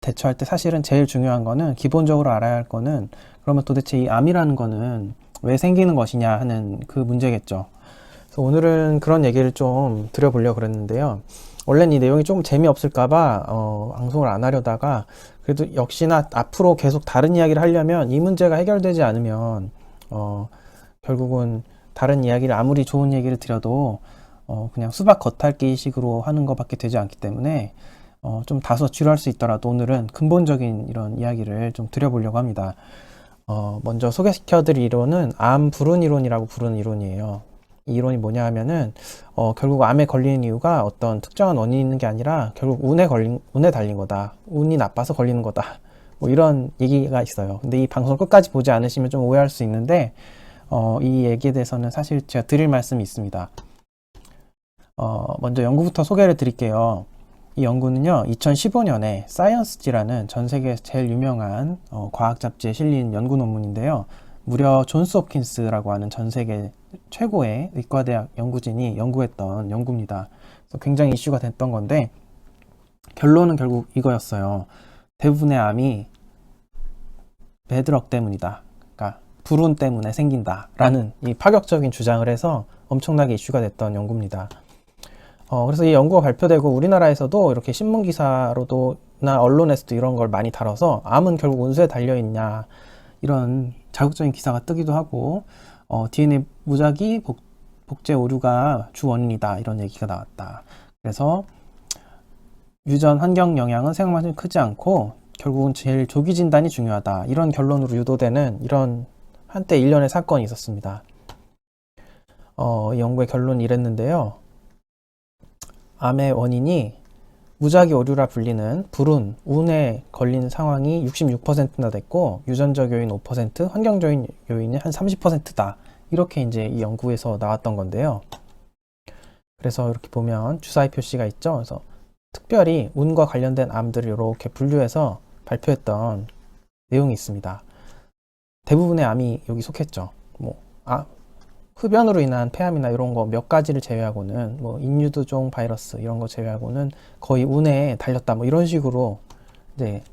대처할 때 사실은 제일 중요한 거는, 기본적으로 알아야 할 거는, 그러면 도대체 이 암이라는 거는 왜 생기는 것이냐 하는 그 문제겠죠. 그래서 오늘은 그런 얘기를 좀 드려보려고 그랬는데요. 원래는 이 내용이 조금 재미없을까봐 방송을 안 하려다가, 그래도 역시나 앞으로 계속 다른 이야기를 하려면 이 문제가 해결되지 않으면 결국은 다른 이야기를, 아무리 좋은 얘기를 드려도 그냥 수박 겉핥기 식으로 하는 것밖에 되지 않기 때문에 좀 다소 지루할 수 있더라도 오늘은 근본적인 이런 이야기를 좀 드려보려고 합니다. 먼저 소개시켜드릴 이론은 암 불운 이론이라고 부르는 이론이에요. 이 이론이 뭐냐 하면은 결국 암에 걸리는 이유가 어떤 특정한 원인이 있는 게 아니라 결국 운에 달린 거다. 운이 나빠서 걸리는 거다. 뭐 이런 얘기가 있어요. 근데 이 방송 끝까지 보지 않으시면 좀 오해할 수 있는데 이 얘기에 대해서는 사실 제가 드릴 말씀이 있습니다. 먼저 연구부터 소개를 드릴게요. 이 연구는요, 2015년에 사이언스지라는 전 세계에서 제일 유명한 과학 잡지에 실린 연구 논문인데요. 무려 존스 홉킨스라고 하는 전 세계 최고의 의과대학 연구진이 연구했던 연구입니다. 그래서 굉장히 이슈가 됐던 건데, 결론은 결국 이거였어요. 대부분의 암이 배드럭 때문이다. 그러니까 불운 때문에 생긴다라는 이 파격적인 주장을 해서 엄청나게 이슈가 됐던 연구입니다. 그래서 이 연구가 발표되고 우리나라에서도 이렇게 신문 기사로도 나 언론에서도 이런 걸 많이 다뤄서 암은 결국 운수에 달려있냐 이런 자극적인 기사가 뜨기도 하고 DNA 무작위 복제 오류가 주 원인이다 이런 얘기가 나왔다. 그래서 유전 환경 영향은 생각만큼 크지 않고 결국은 제일 조기 진단이 중요하다 이런 결론으로 유도되는 이런 한때 일련의 사건이 있었습니다. 이 연구의 결론이 이랬는데요. 암의 원인이 무작위 오류라 불리는 불운, 운에 걸린 상황이 66%나 됐고 유전적 요인 5%, 환경적인 요인이 한 30%다. 이렇게 이제 이 연구에서 나왔던 건데요. 그래서 이렇게 보면 주사위 표시가 있죠. 그래서 특별히 운과 관련된 암들을 이렇게 분류해서 발표했던 내용이 있습니다. 대부분의 암이 여기 속했죠. 흡연으로 인한 폐암이나 이런 거 몇 가지를 제외하고는 인유두종 바이러스 이런 거 제외하고는 거의 운에 달렸다 이런 식으로 이제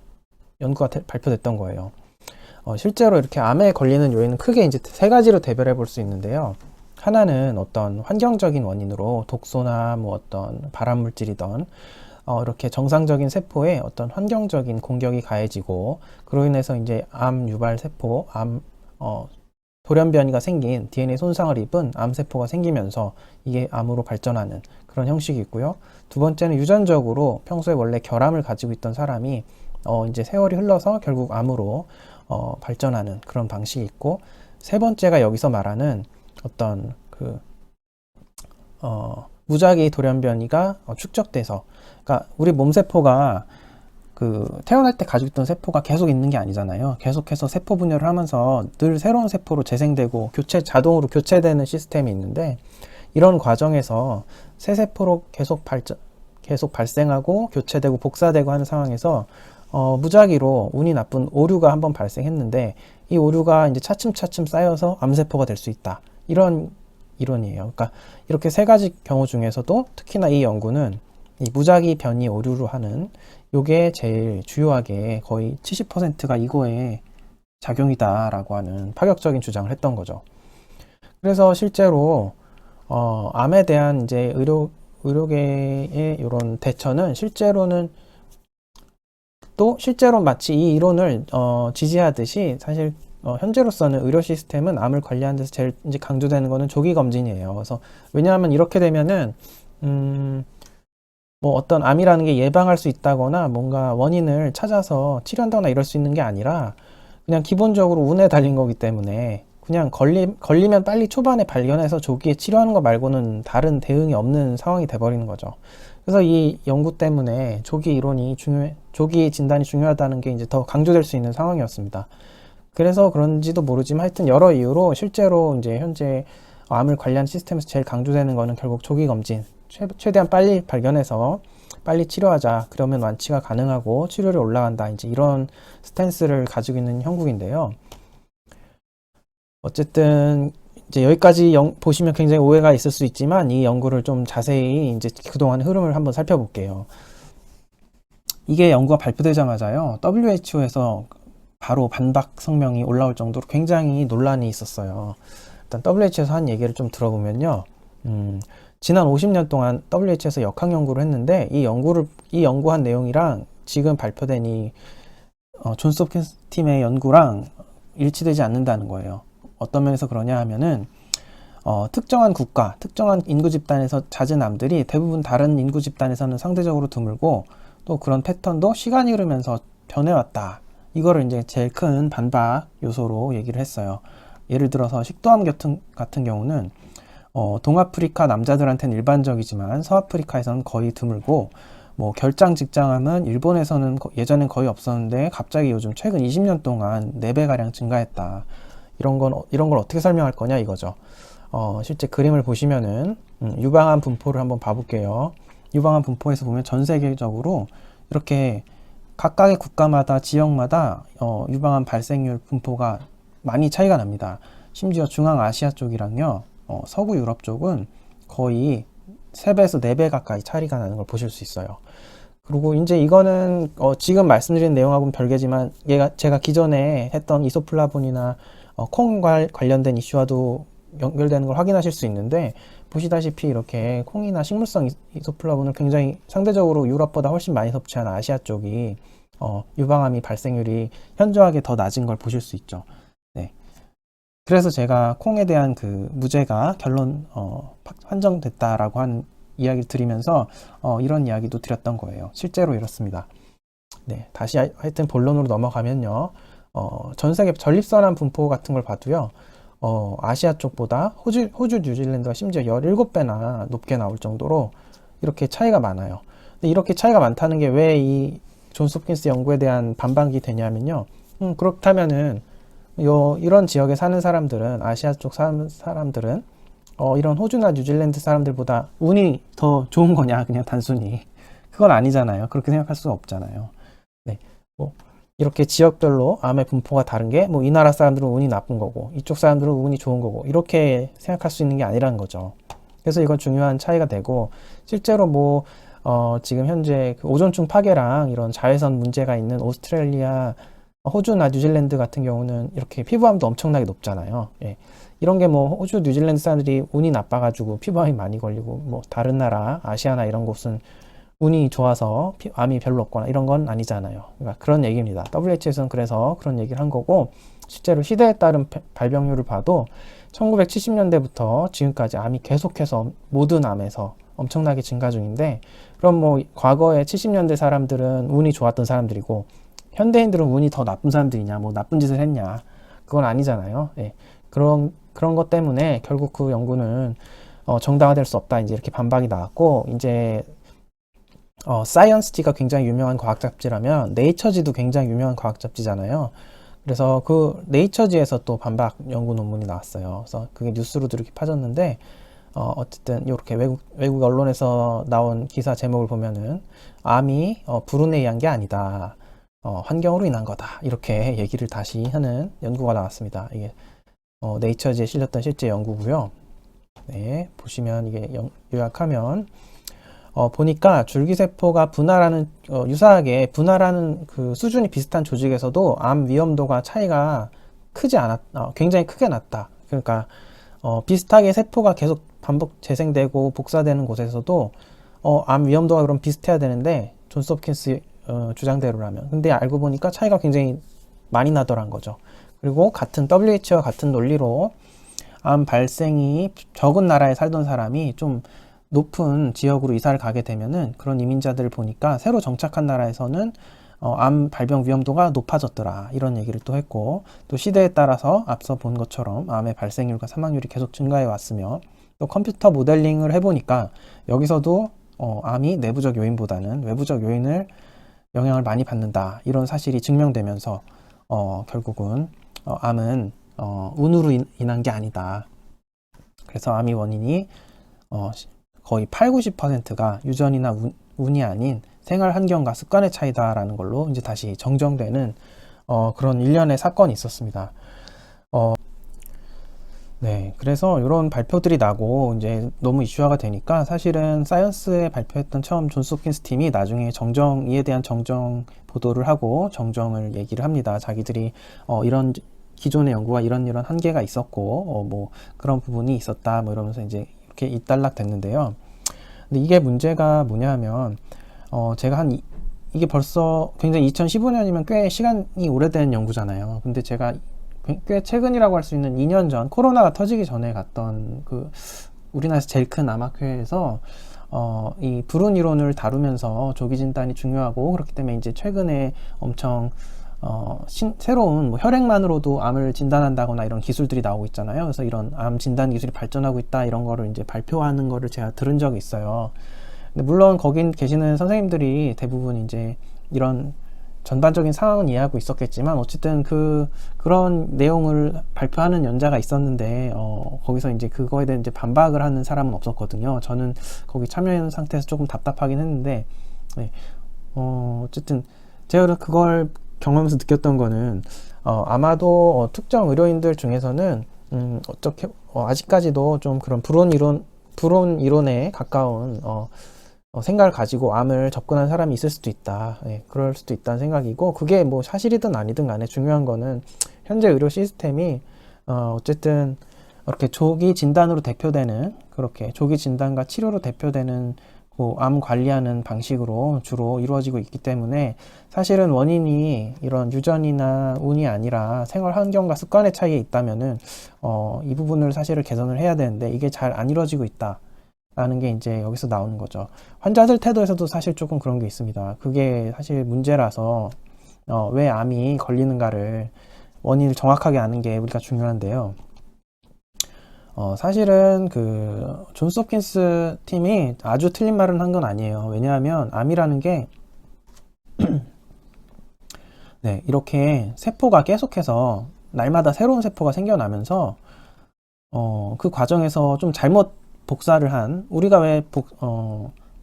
연구가 발표됐던 거예요. 실제로 이렇게 암에 걸리는 요인은 크게 이제 세 가지로 대별해 볼 수 있는데요. 하나는 어떤 환경적인 원인으로 독소나 어떤 발암물질이던 이렇게 정상적인 세포에 어떤 환경적인 공격이 가해지고 그로 인해서 이제 암 유발 세포, 돌연변이가 생긴 DNA 손상을 입은 암세포가 생기면서 이게 암으로 발전하는 그런 형식이 있고요. 두 번째는 유전적으로 평소에 원래 결함을 가지고 있던 사람이 이제 세월이 흘러서 결국 암으로 발전하는 그런 방식이 있고, 세 번째가 여기서 말하는 어떤 무작위 돌연변이가 축적돼서, 그러니까 우리 몸세포가 태어날 때 가지고 있던 세포가 계속 있는 게 아니잖아요. 계속해서 세포 분열을 하면서 늘 새로운 세포로 재생되고 자동으로 교체되는 시스템이 있는데, 이런 과정에서 새 세포로 계속 발생하고 교체되고 복사되고 하는 상황에서 무작위로 운이 나쁜 오류가 한번 발생했는데, 이 오류가 이제 차츰차츰 쌓여서 암세포가 될 수 있다. 이런 이론이에요. 그러니까 이렇게 세 가지 경우 중에서도 특히나 이 연구는 이 무작위 변이 오류로 하는 요게 제일 주요하게 거의 70%가 이거에 작용이다라고 하는 파격적인 주장을 했던 거죠. 그래서 실제로 암에 대한 이제 의료계의 이런 대처는 실제로 마치 이 이론을 지지하듯이 사실 현재로서는 의료 시스템은 암을 관리하는 데서 제일 이제 강조되는 거는 조기 검진이에요. 그래서 왜냐하면 이렇게 되면은 어떤 암이라는 게 예방할 수 있다거나 뭔가 원인을 찾아서 치료한다거나 이럴 수 있는 게 아니라 그냥 기본적으로 운에 달린 거기 때문에 그냥 걸리면 빨리 초반에 발견해서 조기에 치료하는 거 말고는 다른 대응이 없는 상황이 돼버리는 거죠. 그래서 이 연구 때문에 조기 진단이 중요하다는 게 이제 더 강조될 수 있는 상황이었습니다. 그래서 그런지도 모르지만 하여튼 여러 이유로 실제로 이제 현재 암을 관리하는 시스템에서 제일 강조되는 거는 결국 조기 검진, 최대한 빨리 발견해서 빨리 치료하자. 그러면 완치가 가능하고 치료율이 올라간다. 이제 이런 스탠스를 가지고 있는 형국인데요. 어쨌든 이제 여기까지 보시면 굉장히 오해가 있을 수 있지만 이 연구를 좀 자세히 이제 그동안 흐름을 한번 살펴볼게요. 이게 연구가 발표되자마자요, WHO에서 바로 반박 성명이 올라올 정도로 굉장히 논란이 있었어요. 일단 WHO에서 한 얘기를 좀 들어보면요, 지난 50년 동안 WHO에서 역학 연구를 했는데 이 연구한 내용이랑 지금 발표된 이 존스 홉킨스 팀의 연구랑 일치되지 않는다는 거예요. 어떤 면에서 그러냐 하면은 특정한 국가, 특정한 인구 집단에서 잦은 암들이 대부분 다른 인구 집단에서는 상대적으로 드물고 또 그런 패턴도 시간이 흐르면서 변해왔다. 이거를 이제 제일 큰 반박 요소로 얘기를 했어요. 예를 들어서 식도암 같은 경우는 동아프리카 남자들한테는 일반적이지만 서아프리카에서는 거의 드물고 뭐 결장 직장암은 일본에서는 예전엔 거의 없었는데 갑자기 요즘 최근 20년 동안 4배가량 증가했다. 이런 걸 어떻게 설명할 거냐 이거죠. 실제 그림을 보시면은 유방암 분포를 한번 봐볼게요. 유방암 분포에서 보면 전 세계적으로 이렇게 각각의 국가마다 지역마다 유방암 발생률 분포가 많이 차이가 납니다. 심지어 중앙아시아 쪽이랑요, 서구 유럽 쪽은 거의 3배에서 4배 가까이 차이가 나는 걸 보실 수 있어요. 그리고 이제 이거는 지금 말씀드린 내용하고는 별개지만 제가 기존에 했던 이소플라본이나 콩 관련된 이슈와도 연결되는 걸 확인하실 수 있는데, 보시다시피 이렇게 콩이나 식물성 이소플라본을 굉장히 상대적으로 유럽보다 훨씬 많이 섭취하는 아시아 쪽이 유방암이 발생률이 현저하게 더 낮은 걸 보실 수 있죠. 네. 그래서 제가 콩에 대한 그 무죄가 결론 판정됐다라고 한 이야기를 드리면서 이런 이야기도 드렸던 거예요. 실제로 이렇습니다. 네, 다시 하여튼 본론으로 넘어가면요. 전 세계 전립선암 분포 같은 걸 봐도요. 아시아 쪽보다 호주, 뉴질랜드가 심지어 17배나 높게 나올 정도로 이렇게 차이가 많아요. 근데 이렇게 차이가 많다는 게 왜 이 존스 홉킨스 연구에 대한 반박이 되냐면요. 그렇다면은 이런 지역에 사는 사람들은, 아시아 쪽 사람들은 이런 호주나 뉴질랜드 사람들보다 운이 더 좋은 거냐, 그냥 단순히. 그건 아니잖아요. 그렇게 생각할 수 없잖아요. 네. 뭐 이렇게 지역별로 암의 분포가 다른 게 뭐 이 나라 사람들은 운이 나쁜 거고 이쪽 사람들은 운이 좋은 거고 이렇게 생각할 수 있는 게 아니라는 거죠. 그래서 이건 중요한 차이가 되고, 실제로 뭐 지금 현재 그 오존층 파괴랑 이런 자외선 문제가 있는 오스트레일리아, 호주나 뉴질랜드 같은 경우는 이렇게 피부암도 엄청나게 높잖아요. 예. 이런 게 뭐 호주, 뉴질랜드 사람들이 운이 나빠가지고 피부암이 많이 걸리고, 뭐 다른 나라, 아시아나 이런 곳은 운이 좋아서 암이 별로 없거나 이런 건 아니잖아요. 그러니까 그런 얘기입니다. WHO에서는 그래서 그런 얘기를 한 거고, 실제로 시대에 따른 발병률을 봐도 1970년대부터 지금까지 암이 계속해서 모든 암에서 엄청나게 증가 중인데, 그럼 뭐 과거에 70년대 사람들은 운이 좋았던 사람들이고 현대인들은 운이 더 나쁜 사람들이냐, 뭐 나쁜 짓을 했냐, 그건 아니잖아요. 예. 그런 것 때문에 결국 그 연구는 정당화될 수 없다, 이제 이렇게 반박이 나왔고, 이제 사이언스지가 굉장히 유명한 과학 잡지라면 네이처지도 굉장히 유명한 과학 잡지잖아요. 그래서 그 네이처지에서 또 반박 연구 논문이 나왔어요. 그래서 그게 뉴스로도 이렇게 파졌는데, 어쨌든 이렇게 외국 언론에서 나온 기사 제목을 보면은 암이 불운에 의한 게 아니다, 환경으로 인한 거다, 이렇게 얘기를 다시 하는 연구가 나왔습니다. 이게 네이처지에 실렸던 실제 연구고요. 네, 보시면 이게 요약하면 보니까 줄기세포가 분할하는 유사하게 분할하는 그 수준이 비슷한 조직에서도 암 위험도가 차이가 굉장히 크게 났다. 그러니까 비슷하게 세포가 계속 반복 재생되고 복사되는 곳에서도 암 위험도가 그럼 비슷해야 되는데, 존스 홉킨스 주장대로라면. 근데 알고 보니까 차이가 굉장히 많이 나더란 거죠. 그리고 WHO와 같은 논리로 암 발생이 적은 나라에 살던 사람이 좀 높은 지역으로 이사를 가게 되면은 그런 이민자들을 보니까 새로 정착한 나라에서는 암 발병 위험도가 높아졌더라, 이런 얘기를 또 했고, 또 시대에 따라서 앞서 본 것처럼 암의 발생률과 사망률이 계속 증가해 왔으며, 또 컴퓨터 모델링을 해보니까 여기서도 암이 내부적 요인보다는 외부적 요인을 영향을 많이 받는다, 이런 사실이 증명되면서 결국은 암은 운으로 인한 게 아니다. 그래서 암의 원인이 거의 80~90%가 유전이나 운이 아닌 생활 환경과 습관의 차이다라는 걸로 이제 다시 정정되는 그런 일련의 사건이 있었습니다. 네, 그래서 이런 발표들이 나고 이제 너무 이슈화가 되니까 사실은 사이언스에 발표했던 처음 존스 홉킨스 팀이 나중에 이에 대한 정정 보도를 하고 정정을 얘기를 합니다. 자기들이 이런 기존의 연구가 이런 한계가 있었고 뭐 그런 부분이 있었다 뭐 이러면서 이제 이렇게 일단락 됐는데요. 근데 이게 문제가 뭐냐 하면 제가 이게 벌써 굉장히 2015년이면 꽤 시간이 오래된 연구잖아요. 근데 제가 꽤 최근이라고 할 수 있는 2년 전 코로나가 터지기 전에 갔던 우리나라에서 제일 큰 암학회에서 이 불운 이론을 다루면서 조기 진단이 중요하고 그렇기 때문에 이제 최근에 엄청 새로운 뭐 혈액만으로도 암을 진단한다거나 이런 기술들이 나오고 있잖아요. 그래서 이런 암 진단 기술이 발전하고 있다 이런 거를 이제 발표하는 거를 제가 들은 적이 있어요. 근데 물론 거긴 계시는 선생님들이 대부분 이제 이런 전반적인 상황은 이해하고 있었겠지만 어쨌든 그런 내용을 발표하는 연자가 있었는데 거기서 이제 그거에 대한 이제 반박을 하는 사람은 없었거든요. 저는 거기 참여하는 상태에서 조금 답답하긴 했는데 네. 어쨌든 제가 그걸 경험하면서 느꼈던 거는 아마도 특정 의료인들 중에서는 어떻게 아직까지도 좀 그런 불온 이론에 가까운 생각을 가지고 암을 접근한 사람이 있을 수도 있다. 예, 그럴 수도 있다는 생각이고 그게 뭐 사실이든 아니든 간에 중요한 거는 현재 의료 시스템이 어쨌든 이렇게 조기 진단으로 대표되는 그렇게 조기 진단과 치료로 대표되는 암 관리하는 방식으로 주로 이루어지고 있기 때문에 사실은 원인이 이런 유전이나 운이 아니라 생활 환경과 습관의 차이에 있다면은 이 부분을 사실을 개선을 해야 되는데 이게 잘 안 이루어지고 있다. 라는 게 이제 여기서 나오는 거죠. 환자들 태도에서도 사실 조금 그런 게 있습니다. 그게 사실 문제라서 왜 암이 걸리는가를 원인을 정확하게 아는 게 우리가 중요한데요. 사실은 존스 홉킨스 팀이 아주 틀린 말은 한 건 아니에요. 왜냐하면 암이라는 게 네, 이렇게 세포가 계속해서 날마다 새로운 세포가 생겨나면서 그 과정에서 좀 잘못 복사를 한 우리가 왜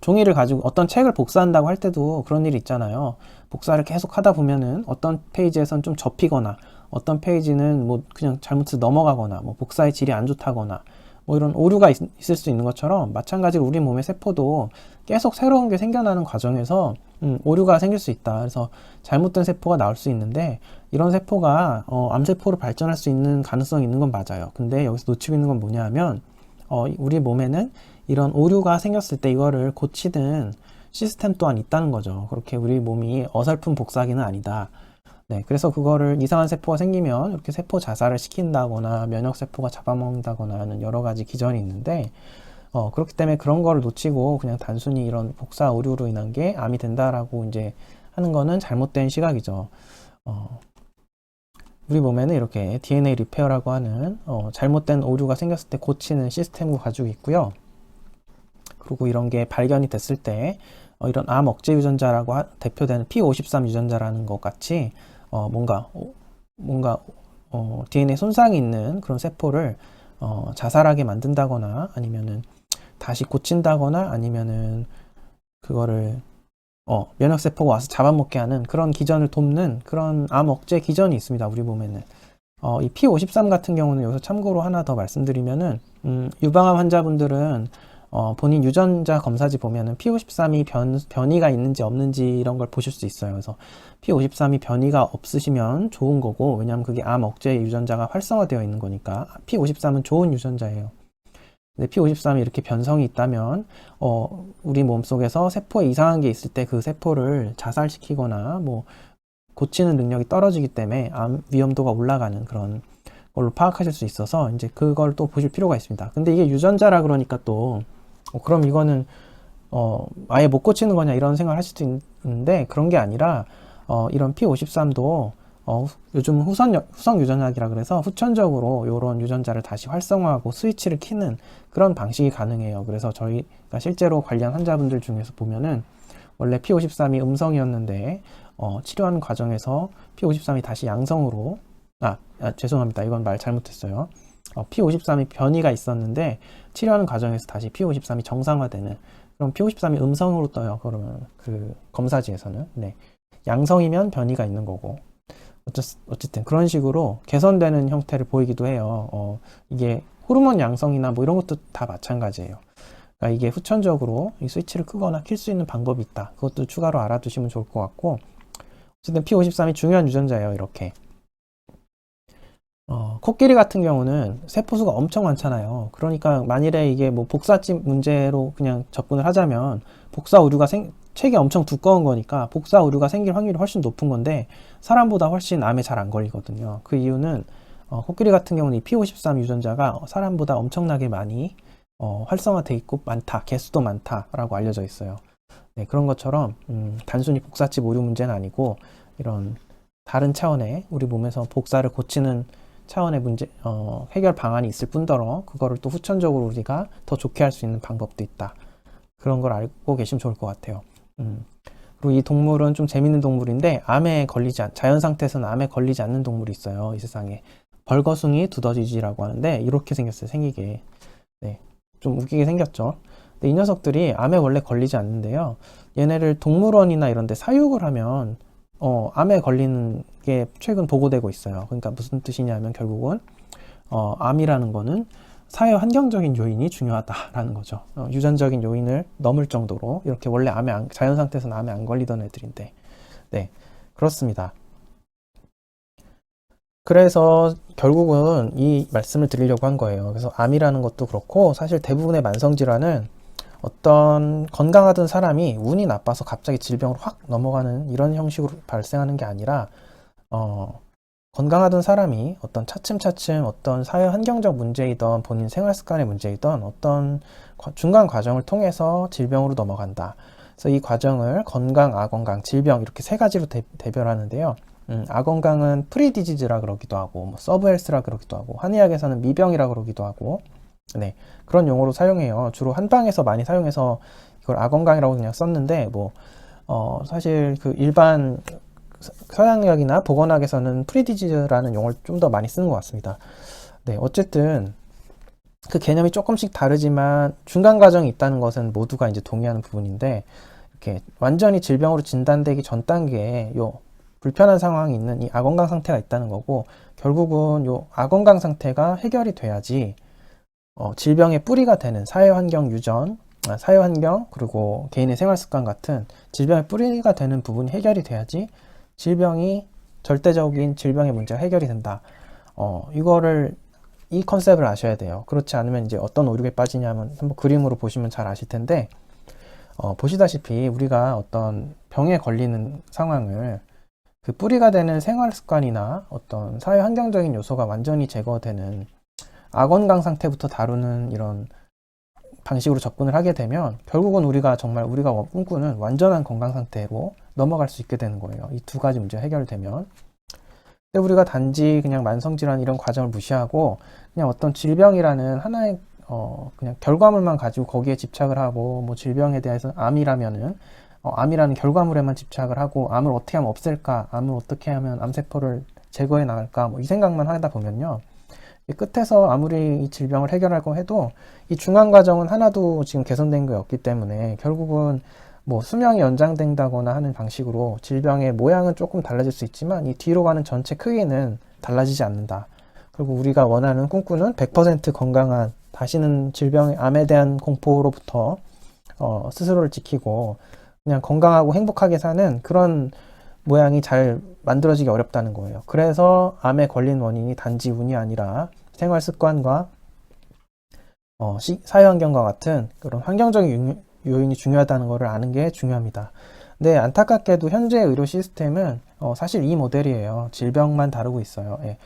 종이를 가지고 어떤 책을 복사한다고 할 때도 그런 일이 있잖아요. 복사를 계속 하다 보면은 어떤 페이지에선 좀 접히거나 어떤 페이지는 뭐 그냥 잘못해서 넘어가거나 뭐 복사의 질이 안 좋다거나 뭐 이런 오류가 있을 수 있는 것처럼 마찬가지로 우리 몸의 세포도 계속 새로운 게 생겨나는 과정에서 오류가 생길 수 있다. 그래서 잘못된 세포가 나올 수 있는데 이런 세포가 암세포로 발전할 수 있는 가능성이 있는 건 맞아요. 근데 여기서 놓치고 있는 건 뭐냐 하면 우리 몸에는 이런 오류가 생겼을 때 이거를 고치는 시스템 또한 있다는 거죠. 그렇게 우리 몸이 어설픈 복사기는 아니다. 네, 그래서 그거를 이상한 세포가 생기면 이렇게 세포 자살을 시킨다거나 면역세포가 잡아먹는다거나 하는 여러 가지 기전이 있는데 그렇기 때문에 그런 거를 놓치고 그냥 단순히 이런 복사 오류로 인한 게 암이 된다라고 이제 하는 거는 잘못된 시각이죠. 우리 몸에는 이렇게 DNA 리페어라고 하는 잘못된 오류가 생겼을 때 고치는 시스템을 가지고 있고요. 그리고 이런 게 발견이 됐을 때 이런 암 억제 유전자라고 대표되는 P53 유전자라는 것 같이 뭔가 DNA 손상이 있는 그런 세포를 자살하게 만든다거나 아니면은 다시 고친다거나 아니면은 그거를 면역세포가 와서 잡아먹게 하는 그런 기전을 돕는 그런 암 억제 기전이 있습니다. 우리 몸에는. 이 P53 같은 경우는 여기서 참고로 하나 더 말씀드리면은, 유방암 환자분들은 본인 유전자 검사지 보면은 P53이 변이가 있는지 없는지 이런 걸 보실 수 있어요. 그래서 P53이 변이가 없으시면 좋은 거고, 왜냐하면 그게 암 억제 유전자가 활성화되어 있는 거니까 P53은 좋은 유전자예요. 근데 P53이 이렇게 변성이 있다면 우리 몸속에서 세포에 이상한 게 있을 때 그 세포를 자살시키거나 뭐 고치는 능력이 떨어지기 때문에 암 위험도가 올라가는 그런 걸로 파악하실 수 있어서 이제 그걸 또 보실 필요가 있습니다. 근데 이게 유전자라 그러니까 또 그럼 이거는 아예 못 고치는 거냐 이런 생각을 하실 수 있는데 그런 게 아니라 이런 P53도 요즘 후성 유전약이라 그래서 후천적으로 이런 유전자를 다시 활성화하고 스위치를 키는 그런 방식이 가능해요. 그래서 저희가 실제로 관리한 환자분들 중에서 보면은 원래 P53이 음성이었는데 치료하는 과정에서 P53이 다시 양성으로 죄송합니다. 이건 말 잘못했어요. P53이 변이가 있었는데 치료하는 과정에서 다시 P53이 정상화되는 그럼 P53이 음성으로 떠요. 그러면 그 검사지에서는 네. 양성이면 변이가 있는 거고 어쨌든 그런 식으로 개선되는 형태를 보이기도 해요. 이게 호르몬 양성이나 뭐 이런 것도 다 마찬가지예요. 그러니까 이게 후천적으로 이 스위치를 끄거나 킬 수 있는 방법이 있다. 그것도 추가로 알아두시면 좋을 것 같고, 어쨌든 P53이 중요한 유전자예요. 이렇게. 코끼리 같은 경우는 세포수가 엄청 많잖아요. 그러니까 만일에 이게 뭐 복사집 문제로 그냥 접근을 하자면 복사 오류가 책이 엄청 두꺼운 거니까 복사 오류가 생길 확률이 훨씬 높은 건데 사람보다 훨씬 암에 잘 안 걸리거든요. 그 이유는 코끼리 같은 경우는 이 P53 유전자가 사람보다 엄청나게 많이 활성화돼 있고 많다, 개수도 많다라고 알려져 있어요. 네, 그런 것처럼 단순히 복사집 오류 문제는 아니고 이런 다른 차원의 우리 몸에서 복사를 고치는 차원의 문제, 해결 방안이 있을 뿐더러 그거를 또 후천적으로 우리가 더 좋게 할 수 있는 방법도 있다. 그런 걸 알고 계시면 좋을 것 같아요. 그리고 이 동물은 좀 재밌는 동물인데 자연 상태에서는 암에 걸리지 않는 동물이 있어요. 이 세상에. 벌거숭이 두더지라고 하는데 이렇게 생겼어요. 생기게. 네, 좀 웃기게 생겼죠. 근데 이 녀석들이 암에 원래 걸리지 않는데요. 얘네를 동물원이나 이런 데 사육을 하면 암에 걸리는 게 최근 보고되고 있어요. 그러니까 무슨 뜻이냐면 결국은 암이라는 거는 사회 환경적인 요인이 중요하다라는 거죠. 유전적인 요인을 넘을 정도로 이렇게 원래 자연 상태에서는 암에 안 걸리던 애들인데, 네, 그렇습니다. 그래서 결국은 이 말씀을 드리려고 한 거예요. 그래서 암이라는 것도 그렇고 사실 대부분의 만성 질환은 어떤 건강하던 사람이 운이 나빠서 갑자기 질병으로 확 넘어가는 이런 형식으로 발생하는 게 아니라 건강하던 사람이 어떤 차츰차츰 어떤 사회 환경적 문제이던 본인 생활 습관의 문제이던 어떤 중간 과정을 통해서 질병으로 넘어간다. 그래서 이 과정을 건강, 아건강, 질병 이렇게 세 가지로 대별하는데요. 아건강은 프리디지즈라 그러기도 하고 뭐 서브헬스라 그러기도 하고 한의학에서는 미병이라 그러기도 하고 네, 그런 용어로 사용해요. 주로 한방에서 많이 사용해서 이걸 아건강이라고 그냥 썼는데 사실 그 일반 서양의학이나 보건학에서는 프리디지즈라는 용어를 좀 더 많이 쓰는 것 같습니다. 네, 어쨌든 그 개념이 조금씩 다르지만 중간 과정이 있다는 것은 모두가 이제 동의하는 부분인데 이렇게 완전히 질병으로 진단되기 전 단계에 요 불편한 상황이 있는 이 아건강 상태가 있다는 거고 결국은 요 아건강 상태가 해결이 돼야지 질병의 뿌리가 되는 사회환경 유전, 사회환경 그리고 개인의 생활습관 같은 질병의 뿌리가 되는 부분이 해결이 돼야지 절대적인 질병의 문제가 해결이 된다. 이 컨셉을 아셔야 돼요. 그렇지 않으면 이제 어떤 오류에 빠지냐면 한번 그림으로 보시면 잘 아실 텐데, 보시다시피 우리가 어떤 병에 걸리는 상황을 그 뿌리가 되는 생활 습관이나 어떤 사회 환경적인 요소가 완전히 제거되는 아건강 상태부터 다루는 이런 방식으로 접근을 하게 되면 결국은 우리가 꿈꾸는 완전한 건강 상태로 넘어갈 수 있게 되는 거예요. 이 두 가지 문제가 해결되면. 근데 우리가 단지 그냥 만성질환 이런 과정을 무시하고 그냥 어떤 질병이라는 하나의 그냥 결과물만 가지고 거기에 집착을 하고 뭐 질병에 대해서 암이라면은 암이라는 결과물에만 집착을 하고 암을 어떻게 하면 없앨까, 암을 어떻게 하면 암세포를 제거해 나갈까 뭐 이 생각만 하다 보면요. 이 끝에서 아무리 이 질병을 해결하고 해도 이 중간 과정은 하나도 지금 개선된 게 없기 때문에 결국은 뭐 수명이 연장된다거나 하는 방식으로 질병의 모양은 조금 달라질 수 있지만 이 뒤로 가는 전체 크기는 달라지지 않는다. 그리고 우리가 꿈꾸는 100% 건강한 다시는 암에 대한 공포로부터 스스로를 지키고 그냥 건강하고 행복하게 사는 그런 모양이 잘 만들어지기 어렵다는 거예요. 그래서 암에 걸린 원인이 단지 운이 아니라 생활 습관과 사회 환경과 같은 그런 환경적인 요인이 중요하다는 것을 아는 게 중요합니다. 근데 안타깝게도 현재 의료 시스템은 사실 이 모델이에요. 질병만 다루고 있어요. 예.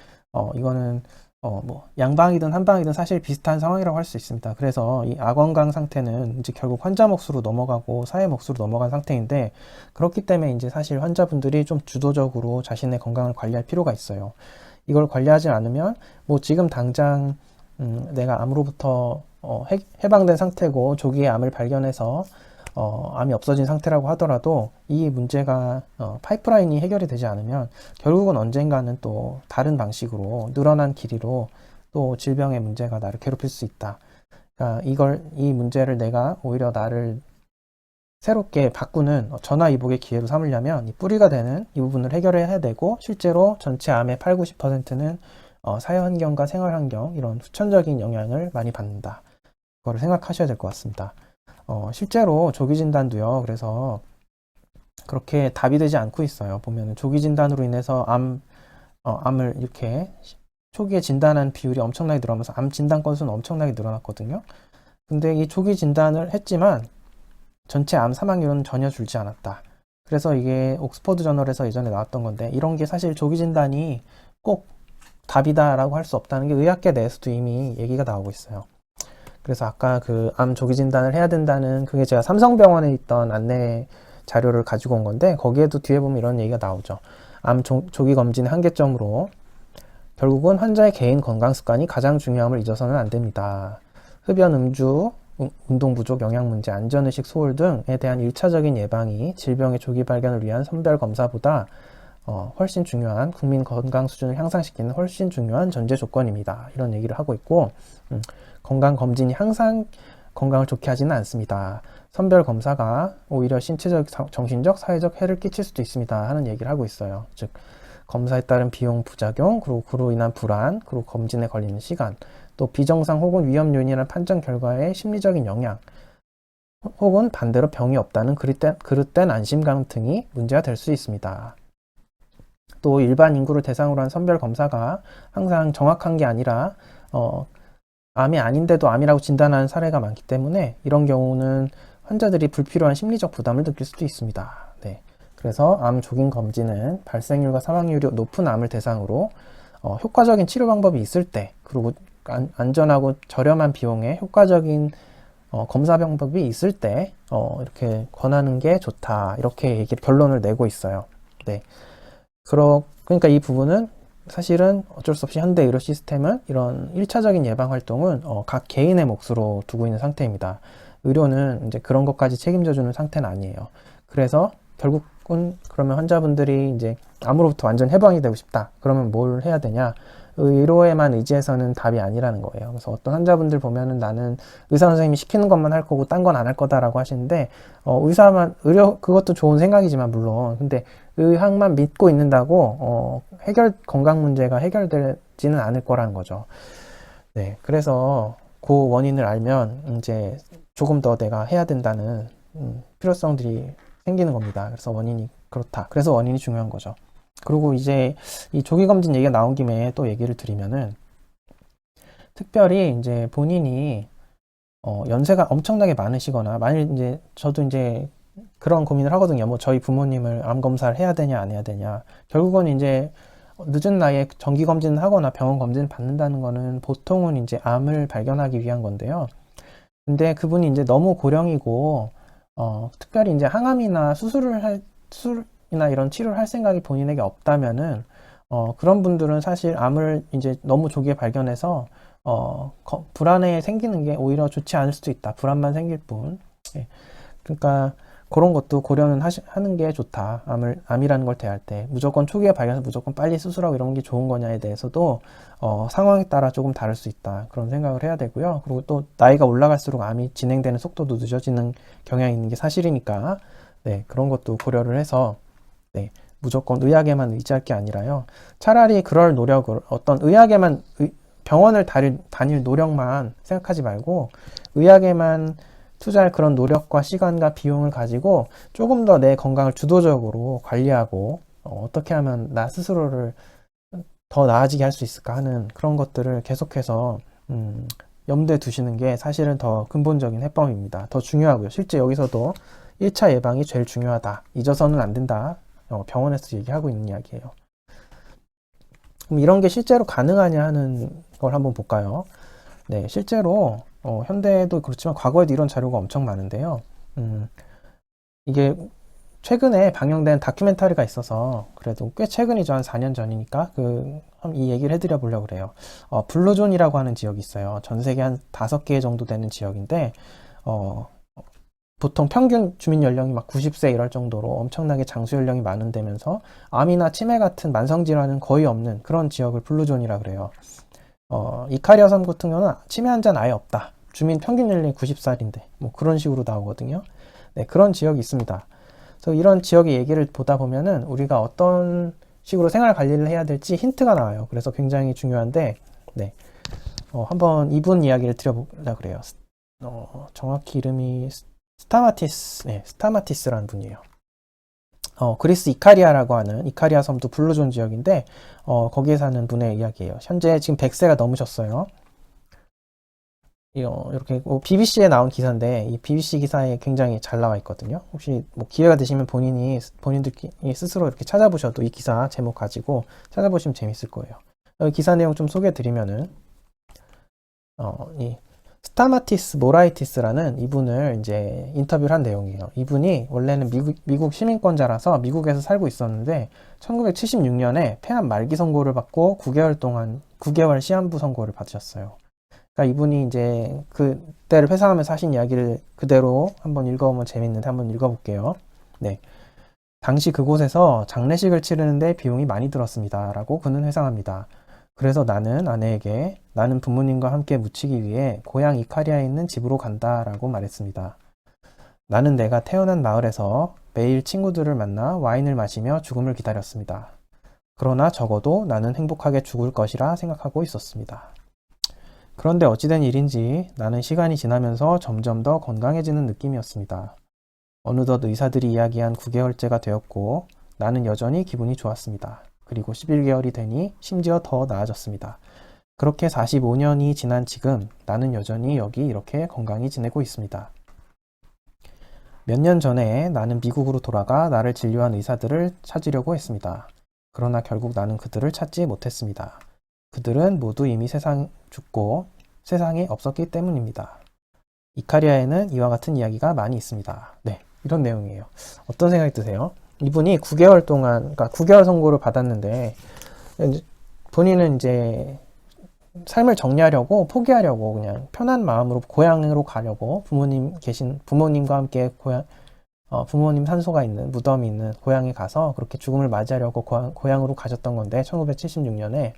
이거는 뭐 양방이든 한방이든 사실 비슷한 상황이라고 할 수 있습니다. 그래서 이 아건강 상태는 이제 결국 환자 몫으로 넘어가고 사회 몫으로 넘어간 상태인데 그렇기 때문에 이제 사실 환자분들이 좀 주도적으로 자신의 건강을 관리할 필요가 있어요. 이걸 관리하지 않으면 뭐 지금 당장 내가 암으로부터 해방된 상태고 조기에 암을 발견해서 암이 없어진 상태라고 하더라도 이 문제가 파이프라인이 해결이 되지 않으면 결국은 언젠가는 또 다른 방식으로 늘어난 길이로 또 질병의 문제가 나를 괴롭힐 수 있다. 그러니까 이 문제를 내가 오히려 나를 새롭게 바꾸는 전화 이복의 기회로 삼으려면 이 뿌리가 되는 이 부분을 해결해야 되고, 실제로 전체 암의 8, 90%는 사회 환경과 생활 환경, 이런 후천적인 영향을 많이 받는다. 그거를 생각하셔야 될 것 같습니다. 실제로 조기 진단도요, 그래서 그렇게 답이 되지 않고 있어요. 보면은 조기 진단으로 인해서 암을 이렇게 초기에 진단한 비율이 엄청나게 늘어나면서 암 진단 건수는 엄청나게 늘어났거든요. 근데 이 조기 진단을 했지만 전체 암 사망률은 전혀 줄지 않았다. 그래서 이게 옥스퍼드 저널에서 예전에 나왔던 건데, 이런 게 사실 조기 진단이 꼭 답이다라고 할 수 없다는 게 의학계 내에서도 이미 얘기가 나오고 있어요. 그래서 아까 그 암 조기 진단을 해야 된다는, 그게 제가 삼성병원에 있던 안내 자료를 가지고 온 건데, 거기에도 뒤에 보면 이런 얘기가 나오죠. 암 조기 검진의 한계점으로 결국은 환자의 개인 건강 습관이 가장 중요함을 잊어서는 안 됩니다. 흡연, 음주, 운동 부족, 영양 문제, 안전의식 소홀 등에 대한 1차적인 예방이 질병의 조기 발견을 위한 선별 검사보다 훨씬 중요한, 국민 건강 수준을 향상시키는 훨씬 중요한 전제 조건입니다. 이런 얘기를 하고 있고, 건강 검진이 항상 건강을 좋게 하지는 않습니다. 선별 검사가 오히려 신체적, 정신적, 사회적 해를 끼칠 수도 있습니다. 하는 얘기를 하고 있어요. 즉, 검사에 따른 비용, 부작용, 그리고 그로 인한 불안, 그리고 검진에 걸리는 시간, 또 비정상 혹은 위험 요인이라는 판정 결과의 심리적인 영향, 혹은 반대로 병이 없다는 그릇된 안심감 등이 문제가 될 수 있습니다. 또 일반 인구를 대상으로 한 선별 검사가 항상 정확한 게 아니라 암이 아닌데도 암이라고 진단하는 사례가 많기 때문에, 이런 경우는 환자들이 불필요한 심리적 부담을 느낄 수도 있습니다. 네. 그래서 암 조기 검진은 발생률과 사망률이 높은 암을 대상으로 효과적인 치료 방법이 있을 때, 그리고 안전하고 저렴한 비용에 효과적인 검사 방법이 있을 때 이렇게 권하는 게 좋다. 이렇게 결론을 내고 있어요. 네. 그러니까 이 부분은 사실은 어쩔 수 없이 현대 의료 시스템은 이런 1차적인 예방 활동은 각 개인의 몫으로 두고 있는 상태입니다. 의료는 이제 그런 것까지 책임져주는 상태는 아니에요. 그래서 결국은 그러면 환자분들이 이제 암으로부터 완전 해방이 되고 싶다. 그러면 뭘 해야 되냐? 의료에만 의지해서는 답이 아니라는 거예요. 그래서 어떤 환자분들 보면은 나는 의사 선생님이 시키는 것만 할 거고 딴 건 안 할 거다라고 하시는데, 그것도 좋은 생각이지만 물론, 근데 의학만 믿고 있는다고 건강 문제가 해결되지는 않을 거라는 거죠. 네, 그래서 그 원인을 알면 이제 조금 더 내가 해야 된다는 필요성들이 생기는 겁니다. 그래서 원인이 그렇다. 그래서 원인이 중요한 거죠. 그리고 이제 이 조기검진 얘기가 나온 김에 또 얘기를 드리면은, 특별히 이제 본인이 연세가 엄청나게 많으시거나, 만일 이제 저도 이제 그런 고민을 하거든요. 뭐 저희 부모님을 암 검사를 해야 되냐 안 해야 되냐. 결국은 이제 늦은 나이에 정기 검진을 하거나 병원 검진을 받는다는 거는 보통은 이제 암을 발견하기 위한 건데요. 근데 그분이 이제 너무 고령이고 특별히 이제 항암이나 수술이나 이런 치료를 할 생각이 본인에게 없다면은 그런 분들은 사실 암을 이제 너무 조기에 발견해서 불안에 생기는 게 오히려 좋지 않을 수도 있다. 불안만 생길 뿐. 예. 그러니까 그런 것도 고려는 하는 게 좋다. 암이라는 걸 대할 때 무조건 초기에 발견해서 무조건 빨리 수술하고 이런 게 좋은 거냐에 대해서도 상황에 따라 조금 다를 수 있다. 그런 생각을 해야 되고요. 그리고 또 나이가 올라갈수록 암이 진행되는 속도도 늦어지는 경향이 있는 게 사실이니까, 네, 그런 것도 고려를 해서, 네, 무조건 의학에만 의지할 게 아니라요. 차라리 그럴 노력을 어떤 병원을 다닐 노력만 생각하지 말고, 의학에만 투자할 그런 노력과 시간과 비용을 가지고 조금 더 내 건강을 주도적으로 관리하고 어떻게 하면 나 스스로를 더 나아지게 할 수 있을까 하는 그런 것들을 계속해서 염두에 두시는 게 사실은 더 근본적인 해법입니다. 더 중요하고요. 실제 여기서도 1차 예방이 제일 중요하다. 잊어서는 안 된다. 병원에서 얘기하고 있는 이야기예요. 그럼 이런 게 실제로 가능하냐 하는 걸 한번 볼까요? 네, 실제로 현대에도 그렇지만 과거에도 이런 자료가 엄청 많은데요. 이게 최근에 방영된 다큐멘터리가 있어서, 그래도 꽤 최근이죠. 한 4년 전이니까 이 얘기를 해드려 보려고 그래요. 블루존이라고 하는 지역이 있어요. 전 세계 한 5개 정도 되는 지역인데 보통 평균 주민 연령이 막 90세 이럴 정도로 엄청나게 장수 연령이 많은 데면서 암이나 치매 같은 만성 질환은 거의 없는 그런 지역을 블루존이라 그래요. 이카리아 섬 같은 경우는 치매 환자는 아예 없다. 주민 평균 연령이 90살인데 뭐 그런 식으로 나오거든요. 네, 그런 지역이 있습니다. 그래서 이런 지역의 얘기를 보다 보면은 우리가 어떤 식으로 생활 관리를 해야 될지 힌트가 나와요. 그래서 굉장히 중요한데, 네, 한번 이분 이야기를 드려보려 그래요. 정확히 이름이 스타마티스, 네, 스타마티스라는 분이에요. 그리스 이카리아라고 하는 이카리아 섬도 블루존 지역인데, 거기에 사는 분의 이야기예요. 현재 지금 100세가 넘으셨어요. 이렇게 BBC에 나온 기사인데, 이 BBC 기사에 굉장히 잘 나와 있거든요. 혹시 뭐 기회가 되시면 본인들이 스스로 이렇게 찾아보셔도 이 기사 제목 가지고 찾아보시면 재밌을 거예요. 여기 기사 내용 좀 소개해 드리면은, 이 스타마티스 모라이티스라는 이분을 이제 인터뷰를 한 내용이에요. 이분이 원래는 미국 시민권자라서 미국에서 살고 있었는데 1976년에 폐암 말기 선고를 받고 9개월 시한부 선고를 받으셨어요. 그러니까 이분이 이제 그때를 회상하면서 하신 이야기를 그대로 한번 읽어보면 재밌는데 한번 읽어볼게요. 네. 당시 그곳에서 장례식을 치르는데 비용이 많이 들었습니다. 라고 그는 회상합니다. 그래서 나는 부모님과 함께 묻히기 위해 고향 이카리아에 있는 집으로 간다 라고 말했습니다. 나는 내가 태어난 마을에서 매일 친구들을 만나 와인을 마시며 죽음을 기다렸습니다. 그러나 적어도 나는 행복하게 죽을 것이라 생각하고 있었습니다. 그런데 어찌된 일인지 나는 시간이 지나면서 점점 더 건강해지는 느낌이었습니다. 어느덧 의사들이 이야기한 9개월째가 되었고 나는 여전히 기분이 좋았습니다. 그리고 11개월이 되니 심지어 더 나아졌습니다. 그렇게 45년이 지난 지금 나는 여전히 여기 이렇게 건강히 지내고 있습니다. 몇 년 전에 나는 미국으로 돌아가 나를 진료한 의사들을 찾으려고 했습니다. 그러나 결국 나는 그들을 찾지 못했습니다. 그들은 모두 이미 죽고 세상에 없었기 때문입니다. 이카리아에는 이와 같은 이야기가 많이 있습니다. 네, 이런 내용이에요. 어떤 생각이 드세요? 이분이 9개월 동안, 그러니까 9개월 선고를 받았는데, 본인은 이제 삶을 정리하려고, 포기하려고, 그냥 편한 마음으로 고향으로 가려고, 부모님과 함께 부모님 산소가 있는, 무덤이 있는 고향에 가서 그렇게 죽음을 맞이하려고 고향으로 가셨던 건데, 1976년에,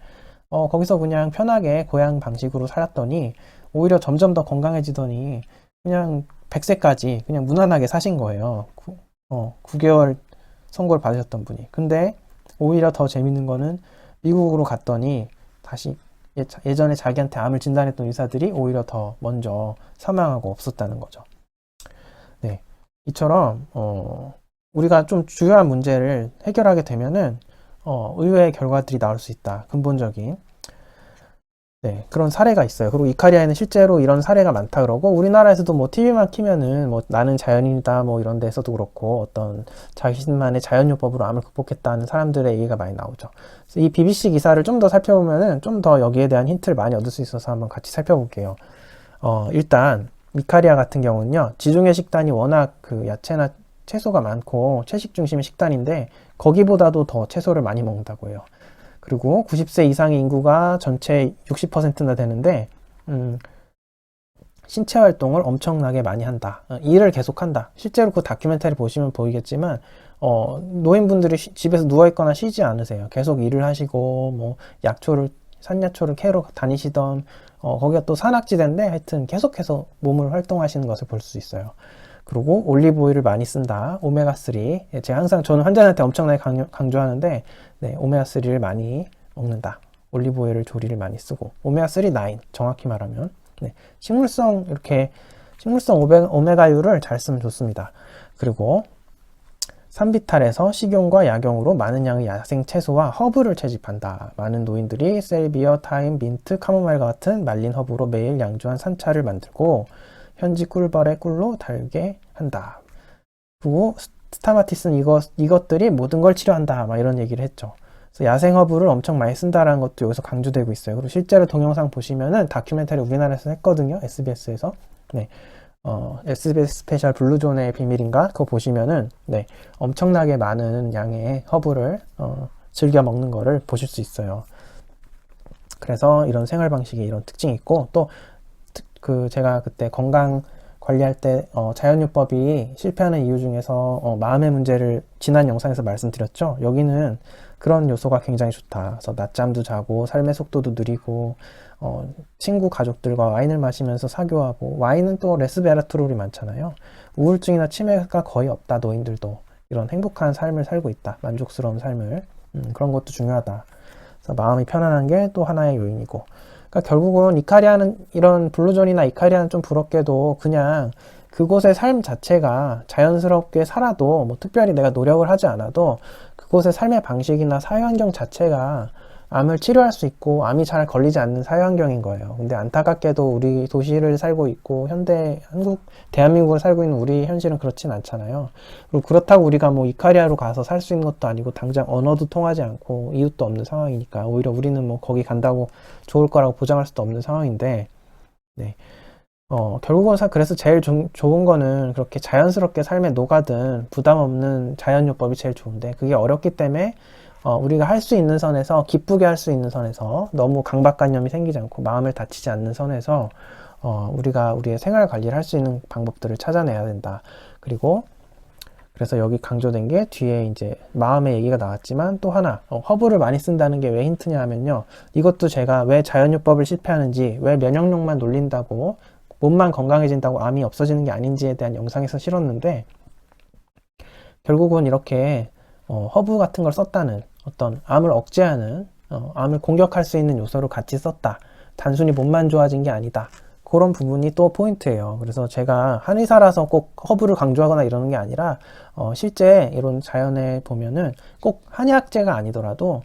거기서 그냥 편하게 고향 방식으로 살았더니, 오히려 점점 더 건강해지더니, 그냥 100세까지 그냥 무난하게 사신 거예요. 9개월 선고를 받으셨던 분이. 근데 오히려 더 재밌는 거는 미국으로 갔더니 다시 예전에 자기한테 암을 진단했던 의사들이 오히려 더 먼저 사망하고 없었다는 거죠. 네. 이처럼 우리가 좀 주요한 문제를 해결하게 되면은 의외의 결과들이 나올 수 있다. 근본적인 네, 그런 사례가 있어요. 그리고 이카리아에는 실제로 이런 사례가 많다 그러고, 우리나라에서도 뭐 TV만 키면은 뭐 나는 자연인이다 뭐 이런 데서도 그렇고, 어떤 자신만의 자연요법으로 암을 극복했다는 사람들의 얘기가 많이 나오죠. 그래서 이 BBC 기사를 좀 더 살펴보면은 좀 더 여기에 대한 힌트를 많이 얻을 수 있어서 한번 같이 살펴볼게요. 일단 이카리아 같은 경우는요, 지중해 식단이 워낙 그 야채나 채소가 많고 채식 중심의 식단인데 거기보다도 더 채소를 많이 먹는다고 해요. 그리고 90세 이상의 인구가 전체 60%나 되는데 신체 활동을 엄청나게 많이 한다. 일을 계속한다. 실제로 그 다큐멘터리 보시면 보이겠지만 노인분들이 집에서 누워있거나 쉬지 않으세요. 계속 일을 하시고 뭐 산야초를 캐러 다니시던 거기가 또 산악지대인데 하여튼 계속해서 몸을 활동하시는 것을 볼 수 있어요. 그리고 올리브 오일을 많이 쓴다. 오메가3. 제가 항상 저는 환자한테 엄청나게 강조하는데, 네, 오메가3를 많이 먹는다. 올리브 오일을 조리를 많이 쓰고. 오메가3 9, 정확히 말하면. 네, 식물성 오메가유를 잘 쓰면 좋습니다. 그리고 산비탈에서 식용과 약용으로 많은 양의 야생 채소와 허브를 채집한다. 많은 노인들이 셀비어, 타임, 민트, 카모마일과 같은 말린 허브로 매일 양조한 산차를 만들고 현지 꿀벌의 꿀로 달게 한다. 그리고 스타마티스는 이것들이 모든 걸 치료한다. 막 이런 얘기를 했죠. 그래서 야생 허브를 엄청 많이 쓴다라는 것도 여기서 강조되고 있어요. 그리고 실제로 동영상 보시면은 다큐멘터리 우리나라에서 했거든요. SBS에서. 네. SBS 스페셜 블루존의 비밀인가? 그거 보시면은, 네. 엄청나게 많은 양의 허브를, 즐겨 먹는 거를 보실 수 있어요. 그래서 이런 생활 방식에 이런 특징이 있고, 또, 제가 그때 건강 관리할 때 자연요법이 실패하는 이유 중에서 마음의 문제를 지난 영상에서 말씀드렸죠. 여기는 그런 요소가 굉장히 좋다. 그래서 낮잠도 자고 삶의 속도도 느리고 친구 가족들과 와인을 마시면서 사교하고, 와인은 또 레스베라트롤이 많잖아요. 우울증이나 치매가 거의 없다. 노인들도 이런 행복한 삶을 살고 있다. 만족스러운 삶을. 그런 것도 중요하다. 그래서 마음이 편안한 게 또 하나의 요인이고, 그러니까 결국은 이카리아는, 이런 블루존이나 이카리아는 좀 부럽게도 그냥 그곳의 삶 자체가 자연스럽게 살아도, 뭐 특별히 내가 노력을 하지 않아도 그곳의 삶의 방식이나 사회환경 자체가 암을 치료할 수 있고 암이 잘 걸리지 않는 사회환경인 거예요. 근데 안타깝게도 우리 도시를 살고 있고 대한민국을 살고 있는 우리 현실은 그렇진 않잖아요. 그리고 그렇다고 우리가 뭐 이카리아로 가서 살 수 있는 것도 아니고, 당장 언어도 통하지 않고 이웃도 없는 상황이니까 오히려 우리는 뭐 거기 간다고 좋을 거라고 보장할 수도 없는 상황인데, 네. 결국은 그래서 제일 좋은 거는 그렇게 자연스럽게 삶에 녹아든 부담 없는 자연요법이 제일 좋은데, 그게 어렵기 때문에 우리가 할 수 있는 선에서, 기쁘게 할 수 있는 선에서, 너무 강박관념이 생기지 않고 마음을 다치지 않는 선에서 우리가 우리의 생활 관리를 할 수 있는 방법들을 찾아내야 된다. 그리고 그래서 여기 강조된 게 뒤에 이제 마음의 얘기가 나왔지만, 또 하나 허브를 많이 쓴다는 게 왜 힌트냐 하면요, 이것도 제가 왜 자연요법을 실패하는지, 왜 면역력만 놀린다고 몸만 건강해진다고 암이 없어지는 게 아닌지에 대한 영상에서 실었는데, 결국은 이렇게 허브 같은 걸 썼다는, 어떤 암을 억제하는, 암을 공격할 수 있는 요소를 같이 썼다. 단순히 몸만 좋아진 게 아니다. 그런 부분이 또 포인트예요. 그래서 제가 한의사라서 꼭 허브를 강조하거나 이러는 게 아니라, 실제 이런 자연에 보면은 꼭 한의학제가 아니더라도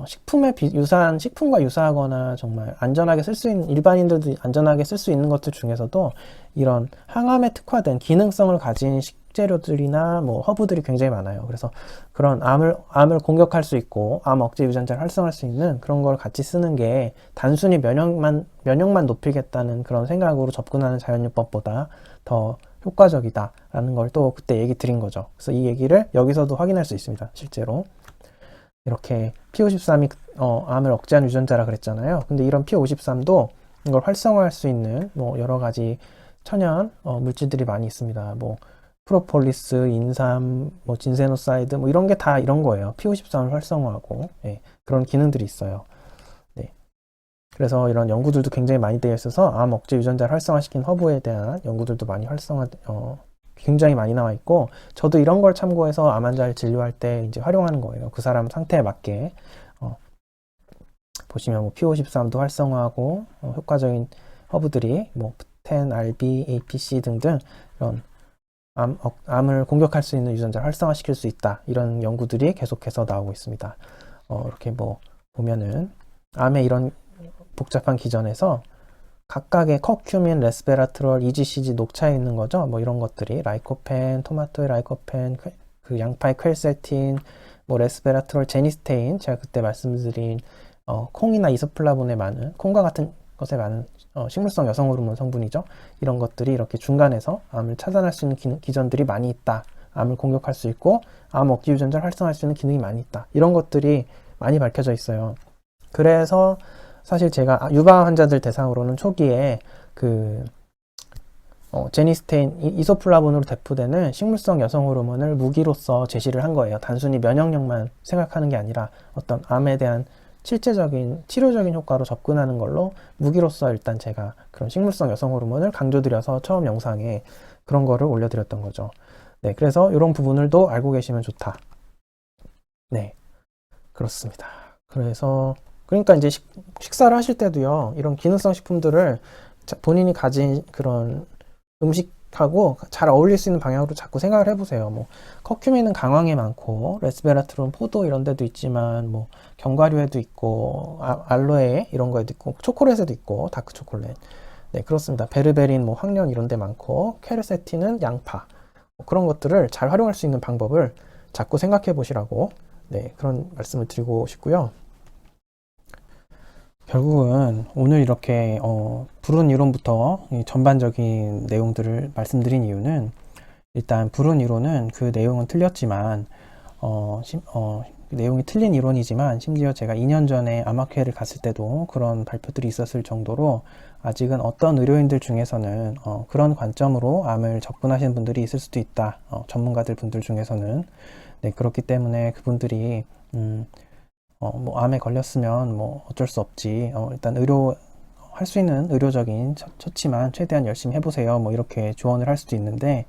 식품과 유사하거나 정말 안전하게 쓸 수 있는, 일반인들도 안전하게 쓸 수 있는 것들 중에서도 이런 항암에 특화된 기능성을 가진 식재료들이나 뭐 허브들이 굉장히 많아요. 그래서 그런 암을 공격할 수 있고 암 억제 유전자를 활성화할 수 있는 그런 걸 같이 쓰는 게, 단순히 면역만 높이겠다는 그런 생각으로 접근하는 자연요법보다 더 효과적이다라는 걸 또 그때 얘기 드린 거죠. 그래서 이 얘기를 여기서도 확인할 수 있습니다. 실제로 이렇게 P53이 암을 억제하는 유전자라 그랬잖아요. 근데 이런 P53도 이걸 활성화할 수 있는 뭐 여러 가지 천연 물질들이 많이 있습니다. 뭐 프로폴리스, 인삼, 뭐 진세노사이드, 뭐 이런 게 다 이런 거예요. P53을 활성화하고, 예, 그런 기능들이 있어요. 네. 그래서 이런 연구들도 굉장히 많이 되어 있어서 암 억제 유전자를 활성화시킨 허브에 대한 연구들도 굉장히 많이 나와 있고, 저도 이런 걸 참고해서 암 환자를 진료할 때 이제 활용하는 거예요. 그 사람 상태에 맞게. 보시면 뭐 P53도 활성화하고 효과적인 허브들이 뭐 푸텐, RB, APC 등등 이런 암을 공격할 수 있는 유전자를 활성화시킬 수 있다. 이런 연구들이 계속해서 나오고 있습니다. 이렇게 뭐 보면은 암의 이런 복잡한 기전에서 각각의 커큐민, 레스베라트롤, EGCG 녹차에 있는 거죠. 뭐 이런 것들이 라이코펜, 토마토의 라이코펜, 그 양파의 퀘르세틴, 뭐 레스베라트롤, 제니스테인, 제가 그때 말씀드린 콩이나 이소플라본에 많은, 콩과 같은 것에 많은 식물성 여성 호르몬 성분이죠. 이런 것들이 이렇게 중간에서 암을 차단할 수 있는 기전들이 많이 있다. 암을 공격할 수 있고 암 억제 유전자를 활성화할 수 있는 기능이 많이 있다. 이런 것들이 많이 밝혀져 있어요. 그래서 사실 제가 유방 환자들 대상으로는 초기에 그 제니스테인, 이소플라본으로 대표되는 식물성 여성 호르몬을 무기로서 제시를 한 거예요. 단순히 면역력만 생각하는 게 아니라 어떤 암에 대한 실제적인 치료적인 효과로 접근하는 걸로 무기로서 일단 제가 그런 식물성 여성 호르몬을 강조드려서 처음 영상에 그런 거를 올려드렸던 거죠. 네, 그래서 이런 부분을도 알고 계시면 좋다. 네, 그렇습니다. 그러니까 이제 식사를 하실 때도요, 이런 기능성 식품들을 본인이 가진 그런 음식하고 잘 어울릴 수 있는 방향으로 자꾸 생각을 해보세요. 뭐 커큐민은 강황에 많고, 레스베라트론, 포도 이런 데도 있지만, 뭐 견과류에도 있고, 알로에 이런 거에도 있고, 초콜릿에도 있고, 다크 초콜릿. 네, 그렇습니다. 베르베린, 뭐 황련 이런 데 많고, 케르세틴은 양파. 뭐 그런 것들을 잘 활용할 수 있는 방법을 자꾸 생각해 보시라고, 네, 그런 말씀을 드리고 싶고요. 결국은 오늘 이렇게 불운 이론부터 전반적인 내용들을 말씀드린 이유는, 일단 불운 이론은 그 내용은 틀렸지만 내용이 틀린 이론이지만, 심지어 제가 2년 전에 암학회를 갔을 때도 그런 발표들이 있었을 정도로 아직은 어떤 의료인들 중에서는 그런 관점으로 암을 접근하시는 분들이 있을 수도 있다. 전문가들 분들 중에서는. 네, 그렇기 때문에 그분들이 뭐 암에 걸렸으면 뭐 어쩔 수 없지. 일단 할 수 있는 의료적인 처치만 최대한 열심히 해보세요. 뭐 이렇게 조언을 할 수도 있는데,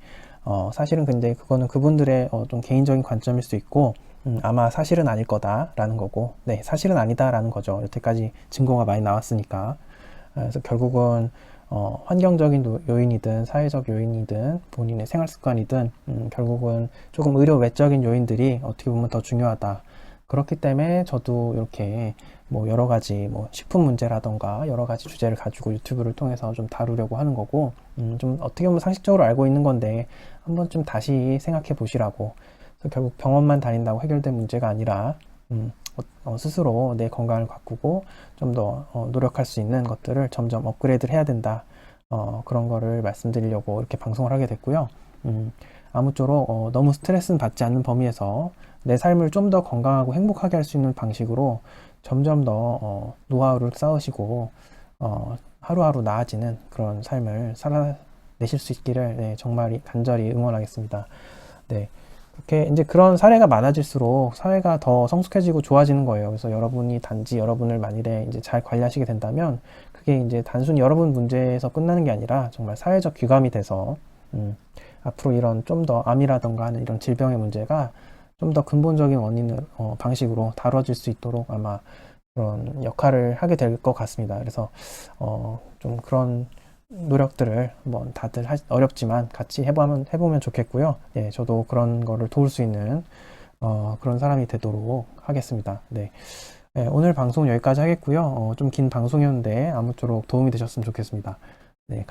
사실은 근데 그거는 그분들의 좀 개인적인 관점일 수 있고, 아마 사실은 아닐 거다라는 거고, 네, 사실은 아니다라는 거죠. 여태까지 증거가 많이 나왔으니까. 그래서 결국은 환경적인 요인이든 사회적 요인이든 본인의 생활 습관이든 결국은 조금 의료 외적인 요인들이 어떻게 보면 더 중요하다. 그렇기 때문에 저도 이렇게 뭐 여러 가지 뭐 식품 문제라던가 여러 가지 주제를 가지고 유튜브를 통해서 좀 다루려고 하는 거고, 좀 어떻게 보면 상식적으로 알고 있는 건데 한번 좀 다시 생각해 보시라고. 그래서 결국 병원만 다닌다고 해결된 문제가 아니라 스스로 내 건강을 가꾸고 좀 더 노력할 수 있는 것들을 점점 업그레이드를 해야 된다. 그런 거를 말씀드리려고 이렇게 방송을 하게 됐고요. 아무쪼록 너무 스트레스는 받지 않는 범위에서 내 삶을 좀 더 건강하고 행복하게 할 수 있는 방식으로 점점 더 노하우를 쌓으시고 하루하루 나아지는 그런 삶을 살아내실 수 있기를, 네, 정말 간절히 응원하겠습니다. 네. 그렇게 이제 그런 사례가 많아질수록 사회가 더 성숙해지고 좋아지는 거예요. 그래서 여러분이 단지 여러분을 만일에 이제 잘 관리하시게 된다면 그게 이제 단순히 여러분 문제에서 끝나는 게 아니라 정말 사회적 귀감이 돼서 앞으로 이런 좀 더 암이라던가 하는 이런 질병의 문제가 좀 더 근본적인 원인을 방식으로 다뤄질 수 있도록 아마 그런 역할을 하게 될 것 같습니다. 그래서 좀 그런 노력들을 한번 다들 어렵지만 같이 해보면 좋겠고요. 예, 저도 그런 거를 도울 수 있는 그런 사람이 되도록 하겠습니다. 네. 예, 오늘 방송 여기까지 하겠고요. 좀 긴 방송이었는데 아무쪼록 도움이 되셨으면 좋겠습니다. 네,